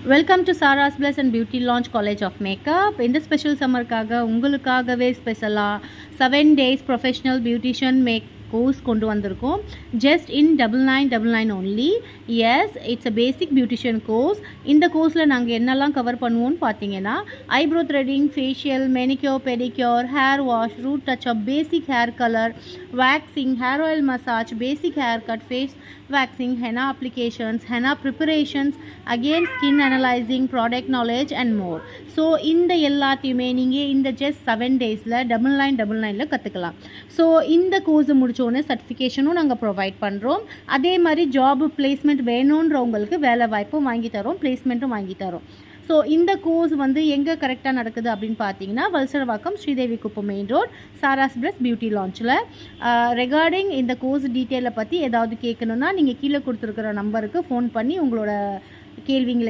Welcome to Sarah's Bliss and Beauty Launch College of Makeup. இந்த special சம்மருக்காக உங்களுக்காகவே ஸ்பெஷலாக 7 days ப்ரொஃபஷ்னல் பியூட்டிஷியன் கோர்ஸ் கொண்டு வந்திருக்கோம். Just in 9999 only. Yes, it's a basic beautician course. இந்த கோர்ஸில் நாங்கள் என்னெல்லாம் கவர் பண்ணுவோம்னு பார்த்தீங்கன்னா, eyebrow threading, facial, manicure, pedicure, hair wash, root touch up, basic hair colour, waxing, hair oil massage, basic hair cut, face waxing, henna applications, henna preparations, again skin analyzing, product knowledge and more. So இந்த எல்லாத்தையுமே நீங்கள் இந்த just 7 daysல 9999ல கற்றுக்கலாம். So இந்த கோர்ஸை முடித்தோடனே சர்டிஃபிகேஷனும் நாங்கள் provide பண்ணுறோம். அதே மாதிரி ஜாப் பிளேஸ்மெண்ட் வேணுன்றவங்களுக்கு வேலை வாய்ப்பும் வாங்கி தரோம், பிளேஸ்மெண்ட்டும் வாங்கி தரோம். ஸோ இந்த கோர்ஸ் வந்து எங்கே கரெக்டாக நடக்குது அப்படின்னு பார்த்தீங்கன்னா, Valasaravakkam, Sridevi Kuppam main road, Sara's plus beauty லான்ச்சில். ரெகார்டிங் இந்த கோர்ஸ் டீட்டெயிலை பற்றி ஏதாவது கேட்கணுன்னா நீங்கள் கீழே கொடுத்துருக்குற நம்பருக்கு ஃபோன் பண்ணி உங்களோட கேள்விங்களை